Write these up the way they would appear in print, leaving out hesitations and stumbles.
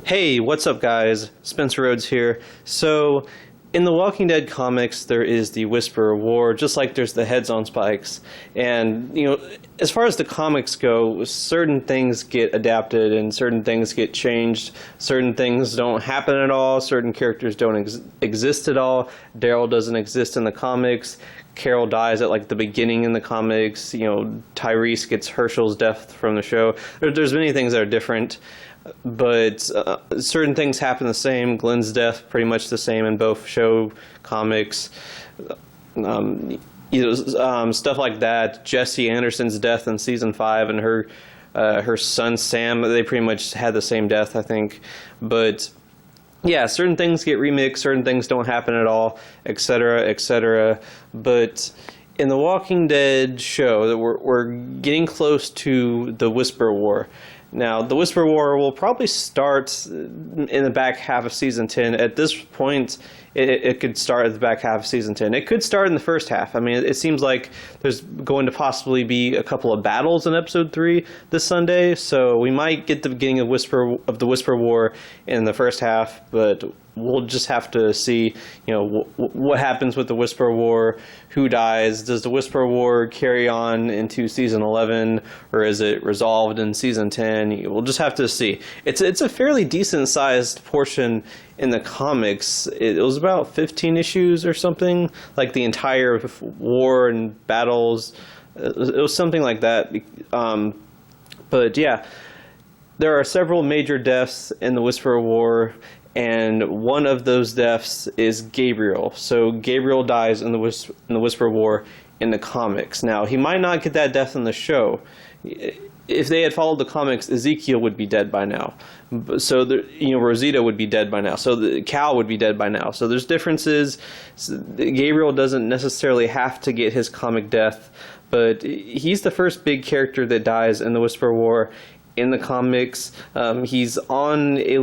Hey, what's up, guys? Spencer Rhodes here. So, in the Walking Dead comics, there is the Whisperer War, just like there's the Heads on Spikes. And, as far as the comics go, certain things get adapted and certain things get changed. Certain things don't happen at all. Certain characters don't exist at all. Daryl doesn't exist in the comics. Carol dies at like the beginning in the comics. Tyrese gets Herschel's death from the show. There's many things that are different. But certain things happen the same. Glenn's death pretty much the same in both show comics. Stuff like that. Jesse Anderson's death in season 5 and her son Sam, they pretty much had the same death, I think. But yeah, certain things get remixed, certain things don't happen at all, etc., etc. But in the Walking Dead show, that we're getting close to the Whisper War. Now, the Whisper War will probably start in the back half of Season 10. At this point, it could start at the back half of Season 10. It could start in the first half. I mean, it seems like there's going to possibly be a couple of battles in Episode 3 this Sunday, so we might get the beginning of the Whisper War in the first half, but we'll just have to see, what happens with the Whisper War, who dies. Does the Whisper War carry on into Season 11, or is it resolved in Season 10? We'll just have to see. It's a fairly decent-sized portion in the comics. It was about 15 issues or something, like the entire war and battles. It was something like that. But yeah, there are several major deaths in the Whisper War, and one of those deaths is Gabriel. So Gabriel dies in the Whisper War in the comics. Now, he might not get that death in the show. If they had followed the comics, Ezekiel would be dead by now. So, Rosita would be dead by now. So Cal would be dead by now. So there's differences. Gabriel doesn't necessarily have to get his comic death, but he's the first big character that dies in the Whisper War. In the comics, he's on a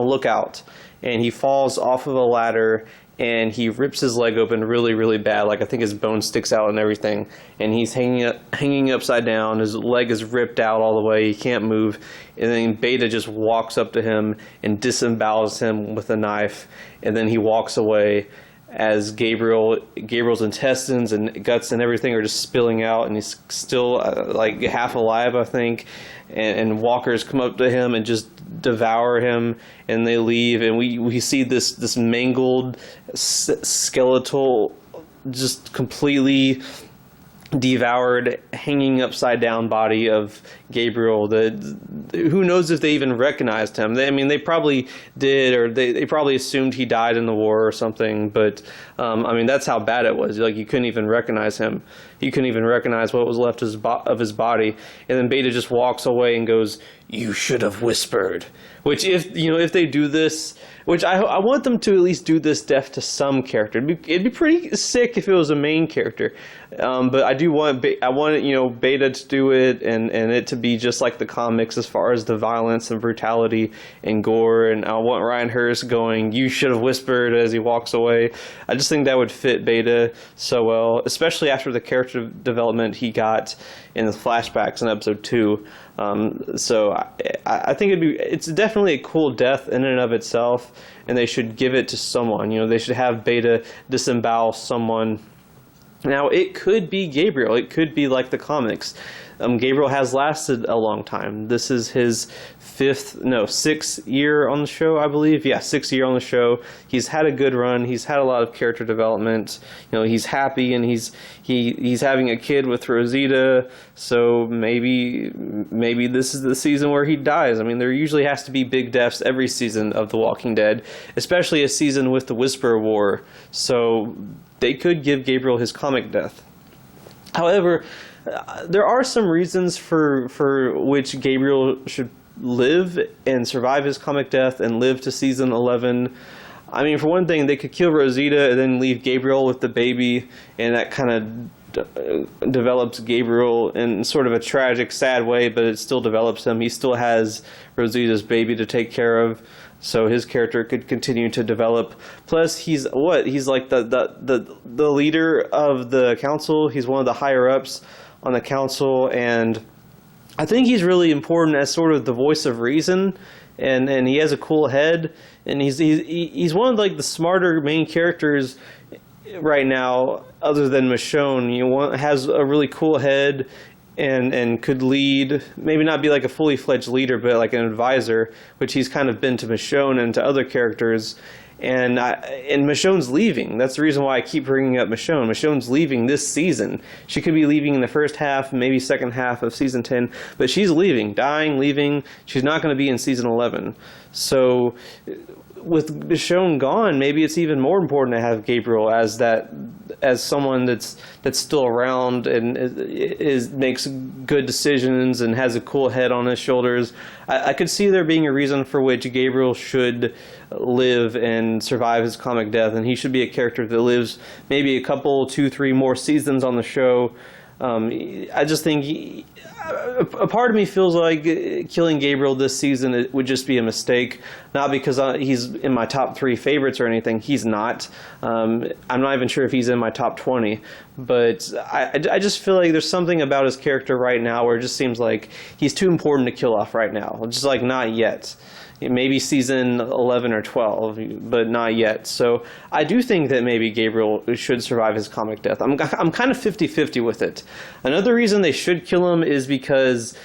lookout, and he falls off of a ladder, and he rips his leg open really, really bad. Like, I think his bone sticks out and everything, and he's hanging upside down. His leg is ripped out all the way. He can't move, and then Beta just walks up to him and disembowels him with a knife, and then he walks away as Gabriel's intestines and guts and everything are just spilling out, and he's still like half alive, I think. And walkers come up to him and just devour him, and they leave. And we see this mangled, skeletal, just completely devoured, hanging upside down body of Gabriel. Who knows if they even recognized him? They probably did, or they probably assumed he died in the war or something. But that's how bad it was. Like, you couldn't even recognize him. You couldn't even recognize what was left of his body. And then Beta just walks away and goes, "You should have whispered." Which, if they do this, which I want them to at least do this death to some character. It'd be pretty sick if it was a main character. But I want Beta to do it, and it to be just like the comics as far as the violence and brutality and gore. And I want Ryan Hurst going, "You should have whispered," as he walks away. I just think that would fit Beta so well, especially after the character development he got in the flashbacks in episode 2. So I think it's definitely a cool death in and of itself, and they should give it to someone. They should have Beta disembowel someone. Now, it could be Gabriel. It could be like the comics. Gabriel has lasted a long time. This is his sixth year on the show, I believe. Yeah, 6th year on the show. He's had a good run. He's had a lot of character development. He's happy, and he's having a kid with Rosita. So maybe this is the season where he dies. There usually has to be big deaths every season of The Walking Dead, especially a season with the Whisper War. So they could give Gabriel his comic death. However, there are some reasons for which Gabriel should live and survive his comic death and live to season 11. For one thing, they could kill Rosita and then leave Gabriel with the baby, and that kind of develops Gabriel in sort of a tragic, sad way, but it still develops him. He still has Rosita's baby to take care of, so his character could continue to develop. Plus, he's like the leader of the council. He's one of the higher ups on the council, and I think he's really important as sort of the voice of reason, and he has a cool head, and he's one of like the smarter main characters right now, other than Michonne. Has a really cool head, and could lead, maybe not be like a fully fledged leader, but like an advisor, which he's kind of been to Michonne and to other characters. And Michonne's leaving. That's the reason why I keep bringing up Michonne. Michonne's leaving this season. She could be leaving in the first half, maybe second half of season 10, but she's leaving, leaving. She's not going to be in season 11. So with Michonne gone, maybe it's even more important to have Gabriel as someone that's still around and makes good decisions and has a cool head on his shoulders. I could see there being a reason for which Gabriel should live and survive his comic death, and he should be a character that lives maybe a couple, 2, 3 more seasons on the show. I just think a part of me feels like killing Gabriel this season, it would just be a mistake. Not because he's in my top 3 favorites or anything. He's not. I'm not even sure if he's in my top 20. But I just feel like there's something about his character right now where it just seems like he's too important to kill off right now. Just like not yet. Maybe season 11 or 12, but not yet. So I do think that maybe Gabriel should survive his comic death. I'm kind of 50-50 with it. Another reason they should kill him is because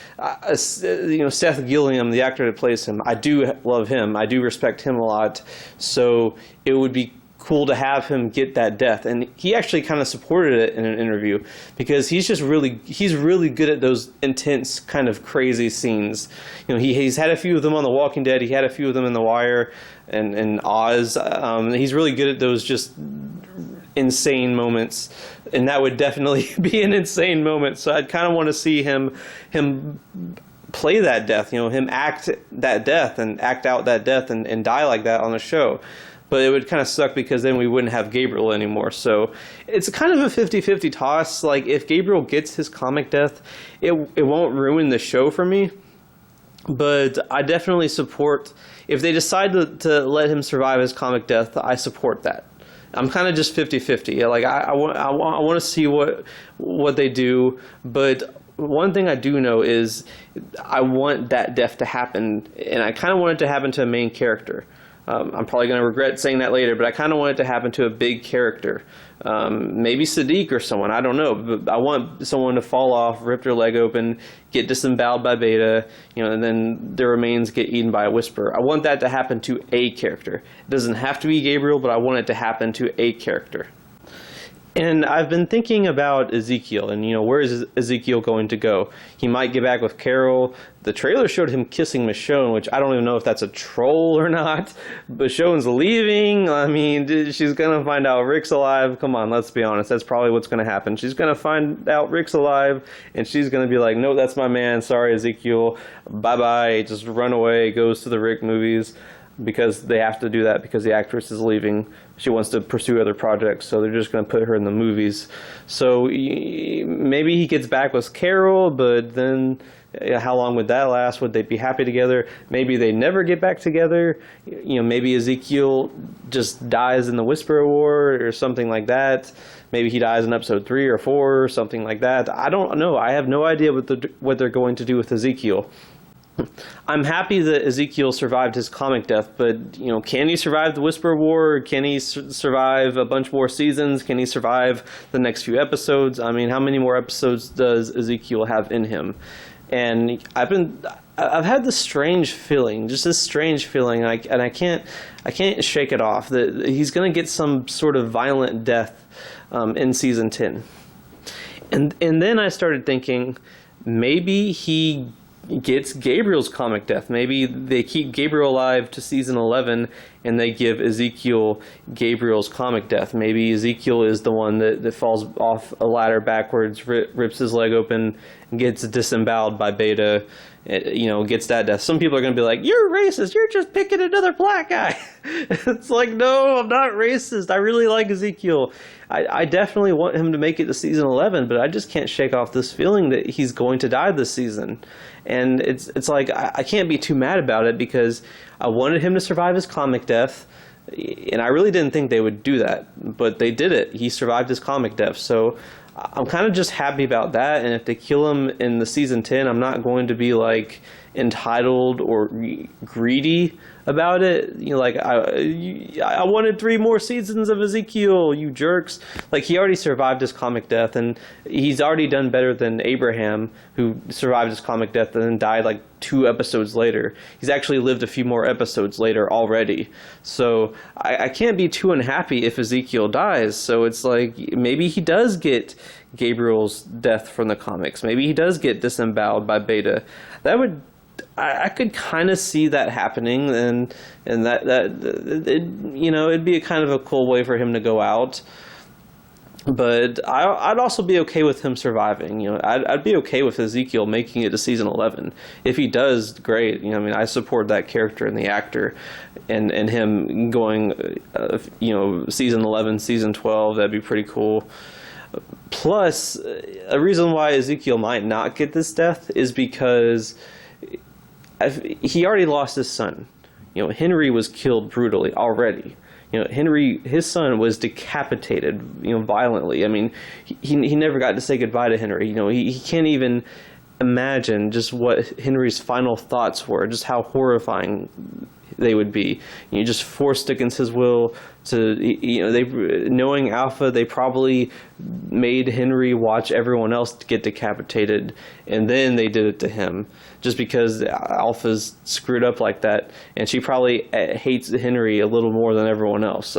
Seth Gilliam, the actor that plays him, I do love him. I do respect him a lot. So it would be cool to have him get that death, and he actually kind of supported it in an interview because he's really good at those intense kind of crazy scenes. He's had a few of them on The Walking Dead. He had a few of them in The Wire and Oz. He's really good at those just insane moments, and that would definitely be an insane moment. So I'd kind of want to see him play that death. Him act that death and act out that death and die like that on the show. But it would kind of suck because then we wouldn't have Gabriel anymore. So it's kind of a 50-50 toss. Like, if Gabriel gets his comic death, it won't ruin the show for me. But I definitely support, if they decide to let him survive his comic death, I support that. I'm kind of just 50-50. Like, I want to see what they do. But one thing I do know is I want that death to happen. And I kind of want it to happen to a main character. I'm probably going to regret saying that later, but I kind of want it to happen to a big character. Maybe Sadiq or someone, I don't know. But I want someone to fall off, rip their leg open, get disemboweled by Beta, and then their remains get eaten by a Whisperer. I want that to happen to a character. It doesn't have to be Gabriel, but I want it to happen to a character. And I've been thinking about Ezekiel, and where is Ezekiel going to go? He might get back with Carol. The trailer showed him kissing Michonne, which I don't even know if that's a troll or not. Michonne's leaving. I mean, she's going to find out Rick's alive. Come on, let's be honest. That's probably what's going to happen. She's going to find out Rick's alive, and she's going to be like, no, that's my man. Sorry, Ezekiel. Bye-bye. Just run away. Goes to the Rick movies. Because they have to do that because the actress is leaving. She wants to pursue other projects, so they're just going to put her in the movies. So maybe he gets back with Carol, but then how long would that last? Would they be happy together? Maybe they never get back together. Maybe Ezekiel just dies in the Whisperer War or something like that. Maybe he dies in episode 3 or 4 or something like that. I don't know. I have no idea what they're going to do with Ezekiel. I'm happy that Ezekiel survived his comic death, but, can he survive the Whisper War? Can he survive a bunch more seasons? Can he survive the next few episodes? I mean, how many more episodes does Ezekiel have in him? And I've had this strange feeling, and I can't shake it off, that he's going to get some sort of violent death in season 10. And then I started thinking, maybe he gets Gabriel's comic death. Maybe they keep Gabriel alive to season 11 and they give Ezekiel Gabriel's comic death. Maybe Ezekiel is the one that falls off a ladder backwards, rips his leg open, and gets disemboweled by Beta, gets that death. Some people are going to be like, you're racist, you're just picking another black guy. It's like, no, I'm not racist. I really like Ezekiel. I definitely want him to make it to season 11, but I just can't shake off this feeling that he's going to die this season. And it's like, I can't be too mad about it because I wanted him to survive his comic death, and I really didn't think they would do that, but they did it. He survived his comic death, so I'm kind of just happy about that. And if they kill him in the season 10, I'm not going to be like entitled or greedy about it. You know, like I wanted 3 more seasons of Ezekiel, you jerks. Like, he already survived his comic death, and he's already done better than Abraham, who survived his comic death and then died like 2 episodes later. He's actually lived a few more episodes later already. So I can't be too unhappy if Ezekiel dies. So it's like, maybe he does get Gabriel's death from the comics. Maybe he does get disemboweled by Beta. That would, I could kind of see that happening, and you know, it'd be a kind of a cool way for him to go out. But I'd also be okay with him surviving. You know, I'd be okay with Ezekiel making it to season 11. If he does, great. You know, I mean, I support that character and the actor, and him going, you know, season 11, season 12. That'd be pretty cool. Plus, a reason why Ezekiel might not get this death is because he already lost his son. You know, Henry was killed brutally already. You know, Henry, his son, was decapitated, you know, violently. I mean, he never got to say goodbye to Henry. You know, he can't even imagine just what Henry's final thoughts were, just how horrifying they would be. You know, just forced against his will to, you know, knowing Alpha, they probably made Henry watch everyone else get decapitated, and then they did it to him, just because Alpha's screwed up like that, and she probably hates Henry a little more than everyone else.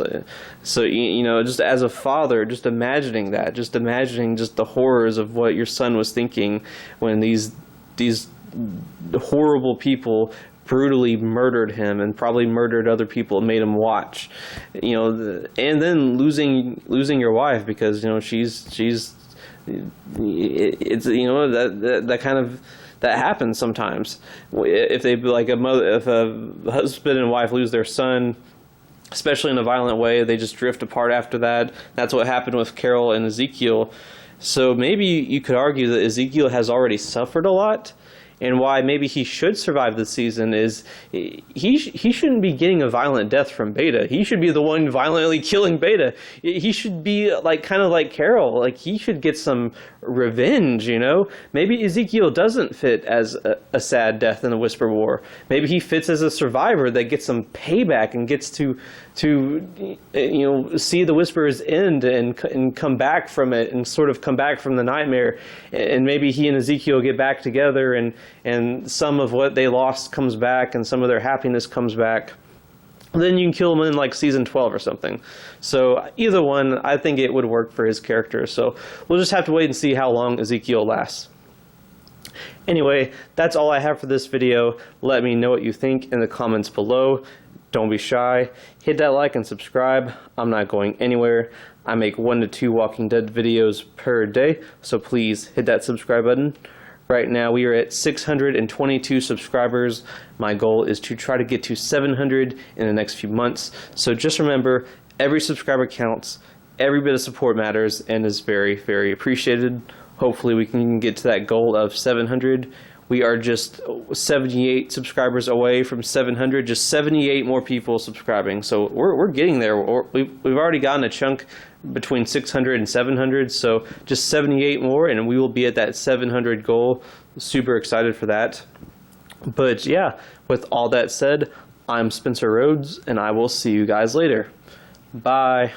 So you know, just as a father, just imagining the horrors of what your son was thinking when these horrible people brutally murdered him and probably murdered other people and made him watch, you know, and then losing your wife, because, you know, it's, you know, that kind of, that happens sometimes. If they, like, if a husband and wife lose their son, especially in a violent way, they just drift apart after that. That's what happened with Carol and Ezekiel. So maybe you could argue that Ezekiel has already suffered a lot, and why maybe he should survive this season is he shouldn't be getting a violent death from Beta. He should be the one violently killing Beta. He should be like, kind of like Carol. Like, he should get some revenge, you know? Maybe Ezekiel doesn't fit as a sad death in the Whisper War. Maybe he fits as a survivor that gets some payback and gets to you know, see the Whisperer's end and come back from it, and sort of come back from the nightmare. And maybe he and Ezekiel get back together, and some of what they lost comes back, and some of their happiness comes back. Then you can kill him in like season 12 or something. So either one, I think it would work for his character. So we'll just have to wait and see how long Ezekiel lasts. Anyway, that's all I have for this video. Let me know what you think in the comments below. Don't be shy. Hit that like and subscribe. I'm not going anywhere. I make 1 to 2 Walking Dead videos per day, so please hit that subscribe button. Right now we are at 622 subscribers. My goal is to try to get to 700 in the next few months. So just remember, every subscriber counts, every bit of support matters, and is very, very appreciated. Hopefully we can get to that goal of 700. We are just 78 subscribers away from 700, just 78 more people subscribing. So we're getting there. We've already gotten a chunk between 600 and 700, so just 78 more, and we will be at that 700 goal. Super excited for that. But yeah, with all that said, I'm Spencer Rhodes, and I will see you guys later. Bye.